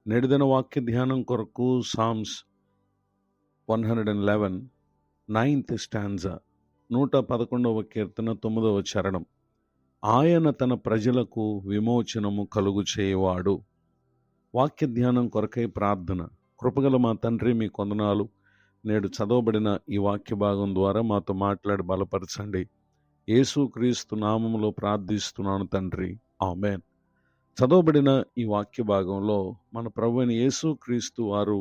నేడుదిన వాక్య ధ్యానం కొరకు సామ్స్ 111 9th స్టాంజా 111వ కీర్తన 9వ చరణం. ఆయన తన ప్రజలకు విమోచనము కలుగు చేయవాడు. వాక్య ధ్యానం కొరకై ప్రార్థన. కృపగల మా తండ్రి, మీ కొందనాలు. నేడు చదవబడిన ఈ వాక్య భాగం ద్వారా మాతో మాట్లాడి బలపరచండి. యేసుక్రీస్తు నామములో ప్రార్థిస్తున్నాను తండ్రి, ఆమేన్. చదవబడిన ఈ వాక్య భాగంలో మన ప్రభువైన యేసుక్రీస్తు వారు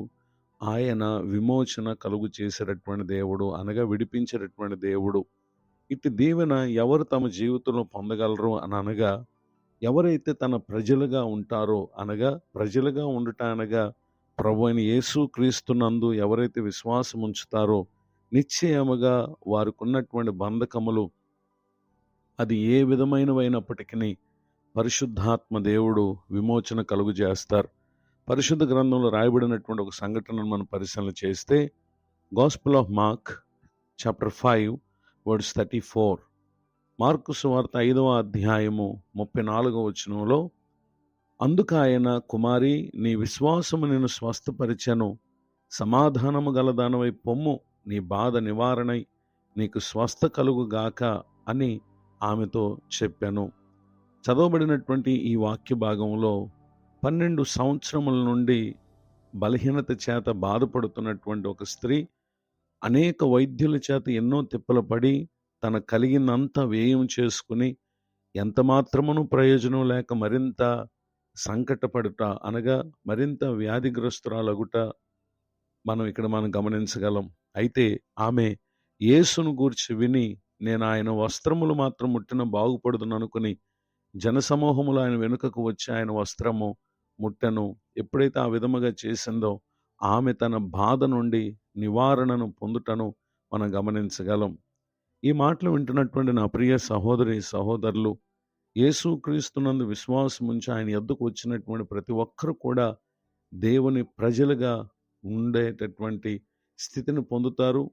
ఆయన విమోచన కలుగు చేసేటటువంటి దేవుడు, అనగా విడిపించేటటువంటి దేవుడు. ఇటు దీవెన ఎవరు తమ జీవితంలో పొందగలరు అని అనగా, ఎవరైతే తన ప్రజలుగా ఉంటారో, అనగా ప్రజలుగా ఉండుట అనగా ప్రభువైన యేసుక్రీస్తునందు ఎవరైతే విశ్వాసం ఉంచుతారో నిశ్చయముగా వారికి ఉన్నటువంటి బంధకములు అది ఏ విధమైనవైనప్పటికీ పరిశుద్ధాత్మ దేవుడు విమోచన కలుగు చేస్తారు. పరిశుద్ధ గ్రంథంలో రాయబడినటువంటి ఒక సంఘటనను మనం పరిశీలన చేస్తే, gospel of mark chapter 5 words 34, mark సువార్త 5వ అధ్యాయము 34వ వచనంలో, అందుకు ఆయన, కుమారి, నీ విశ్వాసము నిన్ను స్వస్థపరిచెను, సమాధానము గలదానవై పొమ్ము, నీ బాధ నివారణై నీకు స్వస్థ కలుగుగాక అని ఆమెతో చెప్పాను. చదవబడినటువంటి ఈ వాక్య భాగంలో 12 సంవత్సరముల నుండి బలహీనత చేత బాధపడుతున్నటువంటి ఒక స్త్రీ అనేక వైద్యుల చేత ఎన్నో తిప్పలు పడి తన కలిగినంత వ్యయం చేసుకుని ఎంత మాత్రమును ప్రయోజనం లేక మరింత సంకటపడుట, అనగా మరింత వ్యాధిగ్రస్తురాలగుట మనం గమనించగలం. అయితే ఆమె యేసును గూర్చి విని, నేను ఆయన వస్త్రములు మాత్రం ముట్టిన బాగుపడుదును అనుకుని జనసమూహములు ఆయన వెనుకకు వచ్చి ఆయన వస్త్రము ముట్టెను. ఎప్పుడైతే ఆ విధముగా చేసిందో ఆమె తన బాధ నుండి నివారణను పొందుటను మనం గమనించగలం. ఈ మాటలు వింటున్నటువంటి నా ప్రియ సహోదరి సహోదరులు, యేసుక్రీస్తునందు విశ్వాసం ఉంచి ఆయన యొద్దకు వచ్చినటువంటి ప్రతి ఒక్కరు కూడా దేవుని ప్రజలుగా ఉండేటటువంటి స్థితిని పొందుతారు.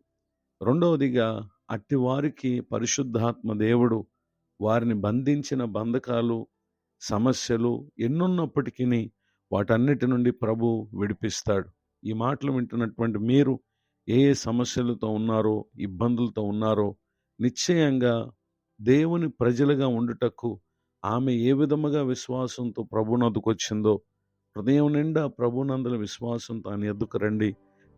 రెండవదిగా, అట్టి వారికి పరిశుద్ధాత్మ దేవుడు వారిని బంధించిన బంధకాలు, సమస్యలు ఎన్నున్నప్పటికీ వాటన్నిటి నుండి ప్రభు విడిపిస్తాడు. ఈ మాటలు వింటున్నటువంటి మీరు ఏ ఏ సమస్యలతో ఉన్నారో, ఇబ్బందులతో ఉన్నారో, నిశ్చయంగా దేవుని ప్రజలుగా ఉండుటకు ఆమె ఏ విధముగా విశ్వాసంతో ప్రభునందుకు వచ్చిందో, హృదయం నిండా ప్రభునందుల విశ్వాసంతో ఆయన ఎద్దుకు రండి.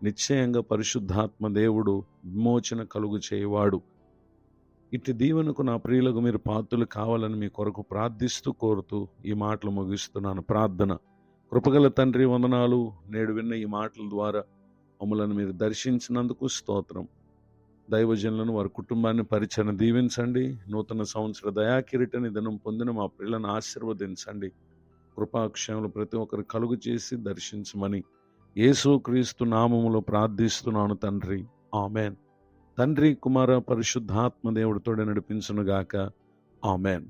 నిశ్చయంగా పరిశుద్ధాత్మ దేవుడు విమోచన కలుగు చేయవాడు. ఇటు దీవెనకు నా ప్రియులకు మీరు పాత్రులు కావాలని మీ కొరకు ప్రార్థిస్తూ కోరుతూ ఈ మాటలు ముగిస్తున్నాను. ప్రార్థన. కృపగల తండ్రి, వందనాలు. నేడు విన్న ఈ మాటల ద్వారా మమ్మలను మీరు దర్శించినందుకు స్తోత్రం. దైవజనులను, వారి కుటుంబాన్ని పరిచయం దీవించండి. నూతన సంవత్సర దయాకిరీటని దినం పొందిన మా పిల్లలను ఆశీర్వదించండి. కృపాక్షేమలు ప్రతి ఒక్కరు కలుగు చేసి దర్శించమని యేసుక్రీస్తు నామములో ప్రార్థిస్తున్నాను తండ్రి, ఆమెన్. తండ్రి, కుమార, పరిశుద్ధాత్మ దేవుడితోడే నడిపించునుగాక, ఆమెన్.